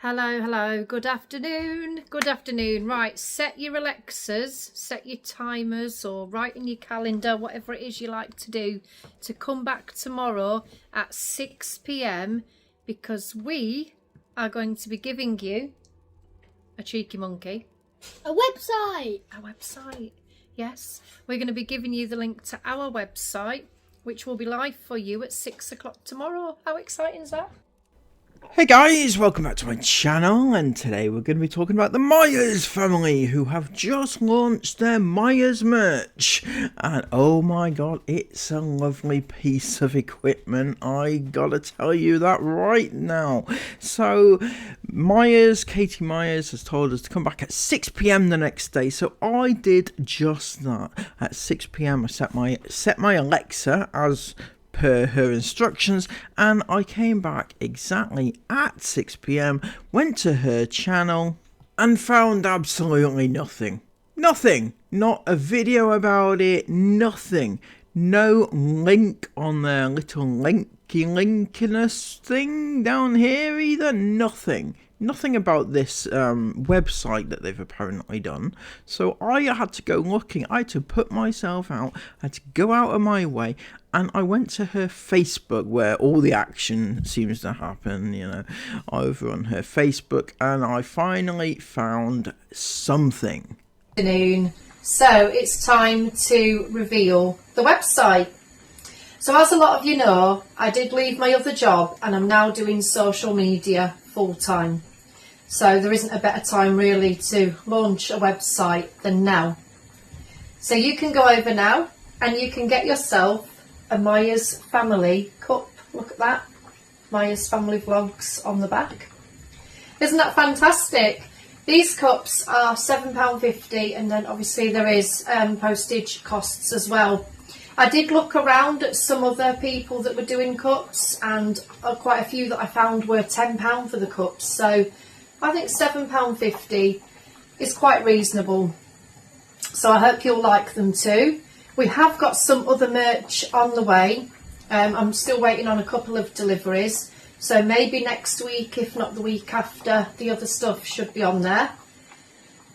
Hello, good afternoon. Right, set your Alexas, set your timers, or write in your calendar, whatever it is you like to do, to come back tomorrow at 6 p.m. because we are going to be giving you a cheeky monkey. A website! A website, yes. We're going to be giving you the link to our website, which will be live for you at 6 o'clock tomorrow. How exciting is that? Hey guys, welcome back to my channel, and today we're going to be talking about the Myers family, who have just launched their Myers merch, and oh my god, it's a lovely piece of equipment, I gotta tell you that right now. So Katie Myers has told us to come back at 6 p.m. the next day, so I did just that. At 6 p.m. I set my Alexa as per her instructions, and I came back exactly at 6 p.m, went to her channel and found absolutely nothing. Not a video about it, nothing. No link on their little linkiness thing down here either. Nothing about this website that they've apparently done. So I had to go looking. I had to put myself out. I had to go out of my way. And I went to her Facebook, where all the action seems to happen, you know, over on her Facebook. And I finally found something. Afternoon. So it's time to reveal the website. So as a lot of you know, I did leave my other job and I'm now doing social media full time. So there isn't a better time really to launch a website than now. So you can go over now and you can get yourself a Myers family cup. Look at that. Myers family vlogs on the back. Isn't that fantastic? These cups are £7.50, and then obviously there is postage costs as well. I did look around at some other people that were doing cups, and quite a few that I found were £10 for the cups. So I think £7.50 is quite reasonable. So I hope you'll like them too. We have got some other merch on the way. I'm still waiting on a couple of deliveries. So maybe next week, if not the week after, the other stuff should be on there.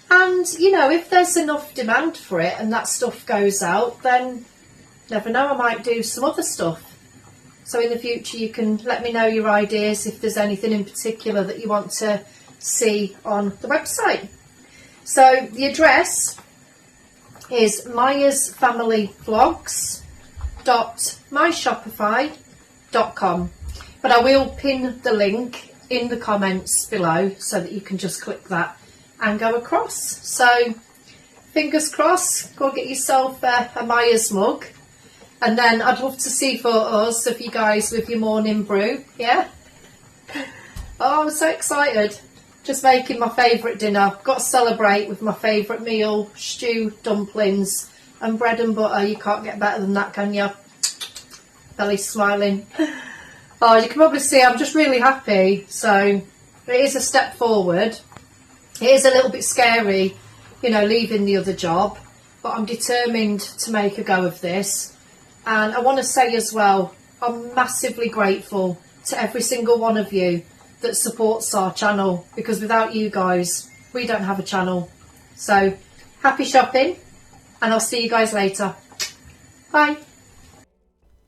And, you know, if there's enough demand for it and that stuff goes out, then never know, I might do some other stuff. So in the future you can let me know your ideas if there's anything in particular that you want to see on the website. So the address is myersfamilyvlogs.myshopify.com, but I will pin the link in the comments below so that you can just click that and go across. So fingers crossed, go get yourself a Myers mug. And then I'd love to see photos of you guys with your morning brew, yeah? Oh, I'm so excited. Just making my favourite dinner. Got to celebrate with my favourite meal, stew, dumplings and bread and butter. You can't get better than that, can you? Belly smiling. Oh, you can probably see I'm just really happy. So it is a step forward. It is a little bit scary, you know, leaving the other job. But I'm determined to make a go of this. And I want to say as well, I'm massively grateful to every single one of you that supports our channel, because without you guys, we don't have a channel. So happy shopping, and I'll see you guys later. Bye.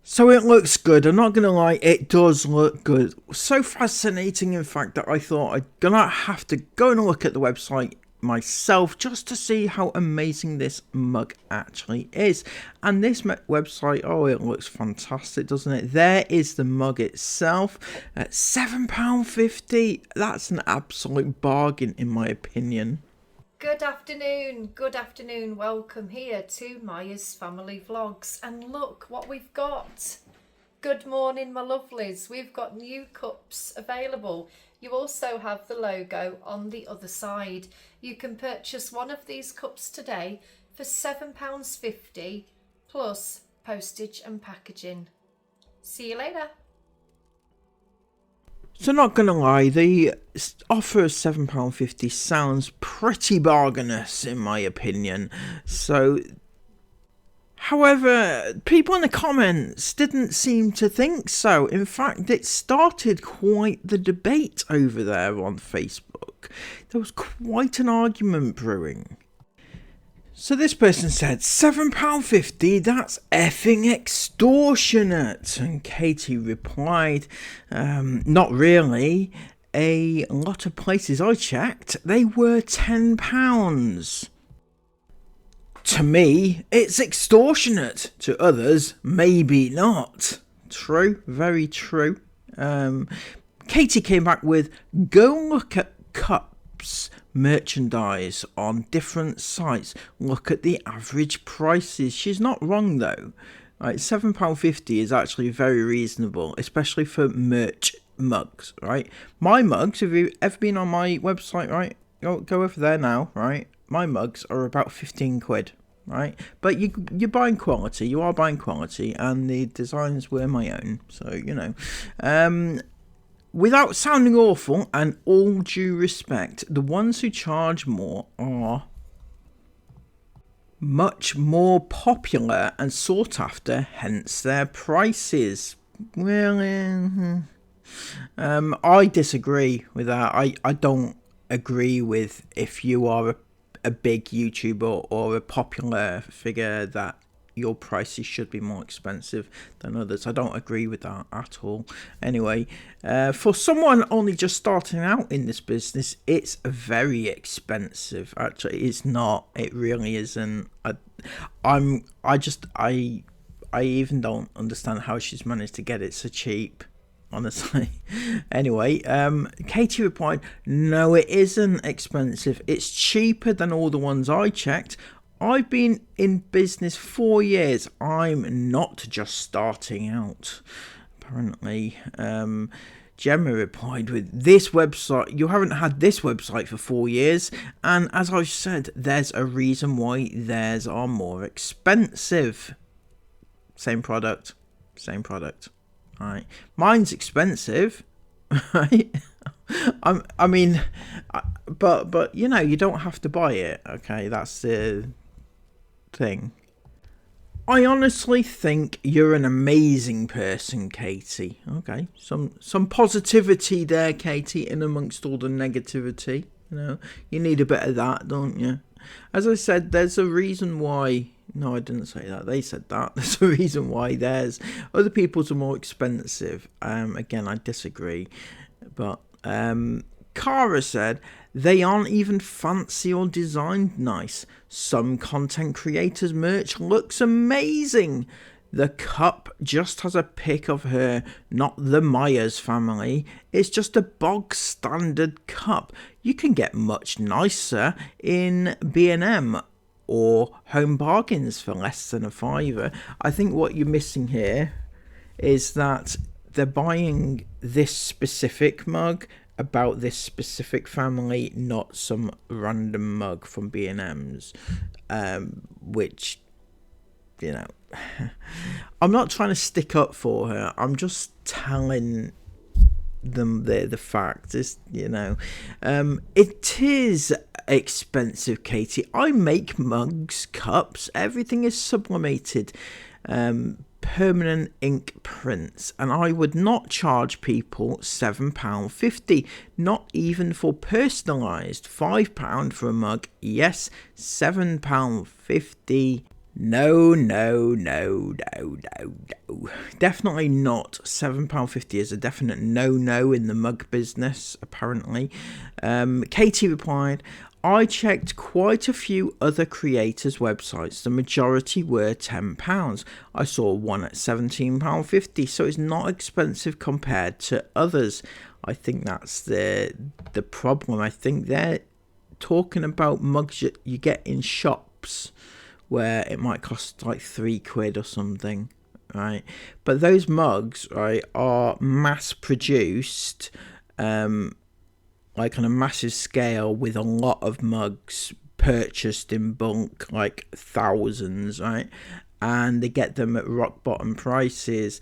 So it looks good, I'm not gonna lie, it does look good. So fascinating, in fact, that I thought I'm gonna have to go and look at the website myself just to see how amazing this mug actually is. And this website, oh, it looks fantastic, doesn't it? There is the mug itself at £7.50. That's an absolute bargain in my opinion. Good afternoon, welcome here to Myers Family Vlogs, and look what we've got. Good morning my lovelies, we've got new cups available. You also have the logo on the other side. You can purchase one of these cups today for £7.50 plus postage and packaging. See you later. So not gonna lie, the offer of £7.50 sounds pretty bargainous in my opinion. So However, people in the comments didn't seem to think so. In fact, it started quite the debate over there on Facebook. There was quite an argument brewing. So this person said, £7.50, that's effing extortionate. And Katie replied, not really. A lot of places I checked, they were £10. To me, it's extortionate. To others, maybe not. True, very true. Katie came back with, go look at cups merchandise on different sites. Look at the average prices. She's not wrong though. Right, £7.50 is actually very reasonable, especially for merch mugs, right? My mugs, have you ever been on my website, right? Go over there now, right? My mugs are about 15 quid, right? But you're buying quality, you are buying quality, and the designs were my own, so, you know. Without sounding awful, and all due respect, the ones who charge more are much more popular and sought after, hence their prices. Well, I disagree with that. I don't agree with if you are a big YouTuber or a popular figure that your prices should be more expensive than others. I don't agree with that at all. Anyway, for someone only just starting out in this business, it's very expensive. Actually, it's not. It really isn't. I even don't understand how she's managed to get it so cheap, honestly. Anyway, Katie replied, no, it isn't expensive. It's cheaper than all the ones I checked. I've been in business 4 years. I'm not just starting out. Apparently, Gemma replied with, this website, you haven't had this website for 4 years, and as I've said, there's a reason why theirs are more expensive. Same product. Right, mine's expensive, right? But you know, you don't have to buy it. Okay, that's the thing. I honestly think you're an amazing person, Katie. Okay, some positivity there, Katie, in amongst all the negativity. You know, you need a bit of that, don't you? As I said, there's a reason why. No, I didn't say that. They said that. There's a reason why theirs. Other people's are more expensive. Again, I disagree. But Cara said, they aren't even fancy or designed nice. Some content creators' merch looks amazing. The cup just has a pic of her, not the Myers family. It's just a bog standard cup. You can get much nicer in B&M or Home Bargains for less than a £5. I think what you're missing here is that they're buying this specific mug about this specific family, not some random mug from B&M's, which, you know, I'm not trying to stick up for her. I'm just telling them the fact is, you know, it is expensive, Katie. I make mugs, cups, everything is sublimated, permanent ink prints, and I would not charge people £7.50, not even for personalised. £5 for a mug, yes. £7.50, no. Definitely not. £7.50 is a definite no in the mug business, apparently. Katie replied, I checked quite a few other creators' websites. The majority were £10. I saw one at £17.50, so it's not expensive compared to others. I think that's the problem. I think they're talking about mugs you get in shops where it might cost like £3 or something, right? But those mugs, right, are mass produced, like on a massive scale, with a lot of mugs purchased in bulk, like thousands, right? And they get them at rock bottom prices.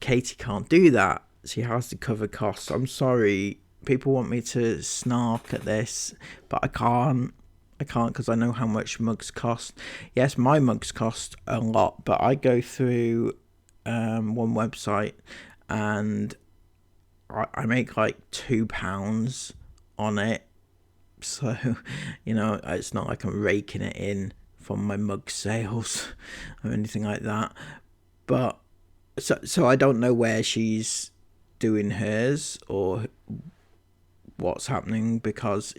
Katie can't do that. She has to cover costs. I'm sorry, people want me to snark at this, but I can't. I can't because I know how much mugs cost. Yes, my mugs cost a lot, but I go through one website and I make like £2 on it. So, it's not like I'm raking it in from my mug sales or anything like that. But so I don't know where she's doing hers or what's happening, because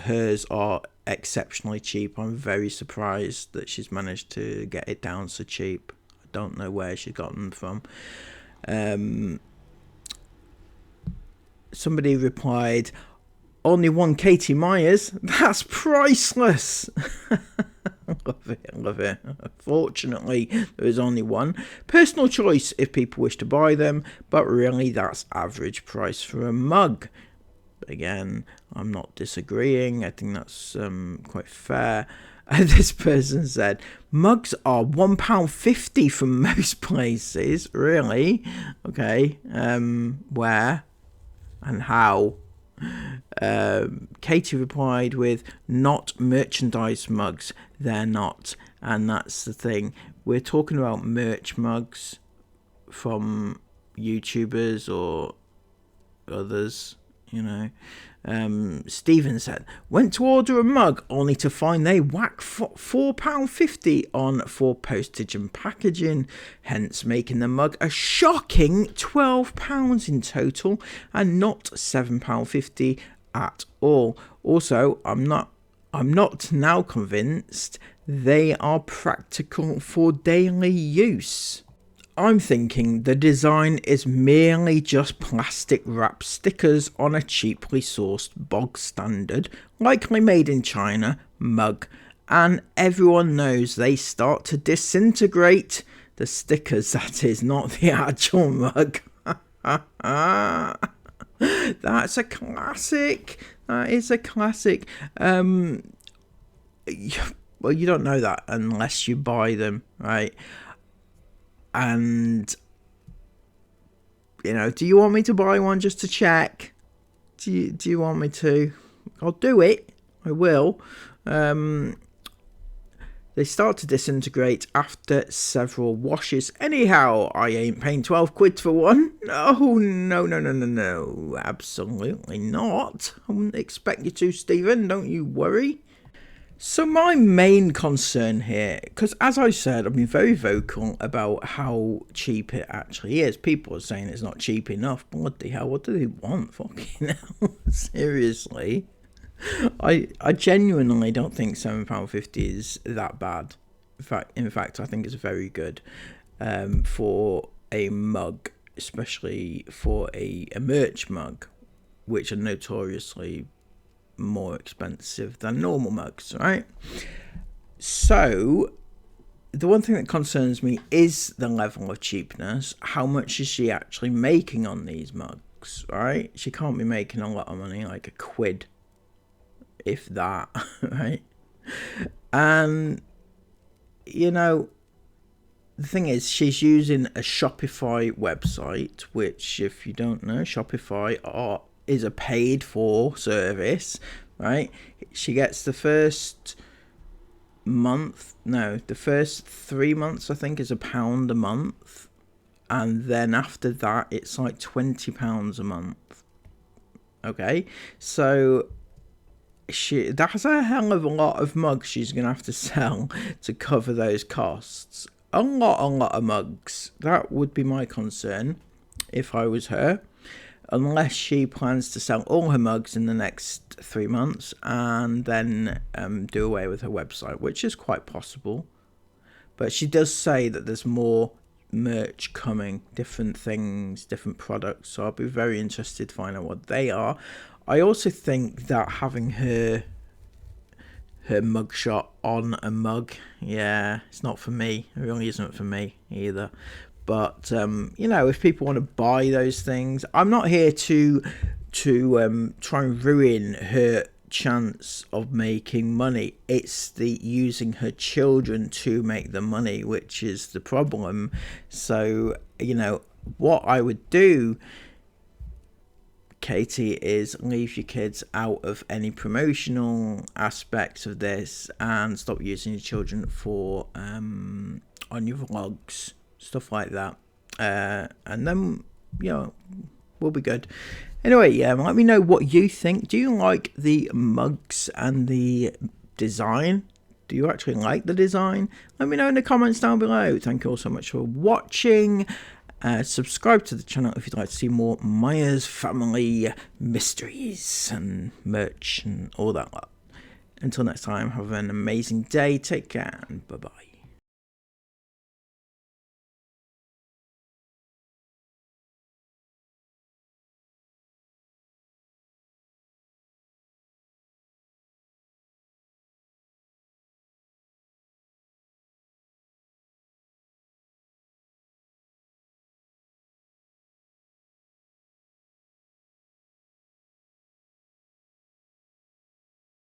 hers are exceptionally cheap. I'm very surprised that she's managed to get it down so cheap. I don't know where she got them from. Somebody replied, only one Katie Myers. That's priceless. Love it. Fortunately, there is only one. Personal choice if people wish to buy them, but really that's average price for a mug. Again, I'm not disagreeing. I think that's quite fair. And this person said, mugs are £1.50 from most places. Really? Okay. Where and how? Katie replied with, not merchandise mugs. They're not. And that's the thing. We're talking about merch mugs from YouTubers or others. Stephen said, went to order a mug only to find they whack £4.50 on for postage and packaging, hence making the mug a shocking £12 in total and not £7.50 at all. Also, I'm not now convinced they are practical for daily use. I'm thinking the design is merely just plastic wrap stickers on a cheaply sourced bog standard, likely made in China, mug, and everyone knows they start to disintegrate. The stickers, that is, not the actual mug. That's a classic. That is a classic. Well, you don't know that unless you buy them, right? And, do you want me to buy one just to check? Do you want me to? I'll do it. I will. They start to disintegrate after several washes. Anyhow, I ain't paying £12 for one. No. Absolutely not. I wouldn't expect you to, Stephen. Don't you worry. So my main concern here, because as I said, I've been very vocal about how cheap it actually is. People are saying it's not cheap enough. Bloody hell, what do they want? Fucking hell, seriously. I genuinely don't think £7.50 is that bad. In fact, I think it's very good for a mug, especially for a merch mug, which are notoriously more expensive than normal mugs, right? So the one thing that concerns me is the level of cheapness. How much is she actually making on these mugs, right? She can't be making a lot of money, like £1, if that, right? And the thing is, she's using a Shopify website, which, if you don't know, Shopify is a paid for service, right? She gets the first 3 months, I think, is £1 a month, and then after that it's like £20 a month. Okay, so that's a hell of a lot of mugs she's gonna have to sell to cover those costs. A lot of mugs. That would be my concern if I was her. Unless she plans to sell all her mugs in the next 3 months and then do away with her website, which is quite possible. But she does say that there's more merch coming, different things, different products. So I'll be very interested to find out what they are. I also think that having her mugshot on a mug, it's not for me. It really isn't for me either. But if people want to buy those things, I'm not here to try and ruin her chance of making money. It's the using her children to make the money, which is the problem. So what I would do, Katie, is leave your kids out of any promotional aspects of this and stop using your children for on your vlogs, stuff like that, and then we'll be good. Anyway, let me know what you think. Do you like the mugs and the design? Do you actually like the design? Let me know in the comments down below. Thank you all so much for watching. Subscribe to the channel if you'd like to see more Myers family mysteries and merch and all that lot. Until next time, have an amazing day. Take care and bye-bye.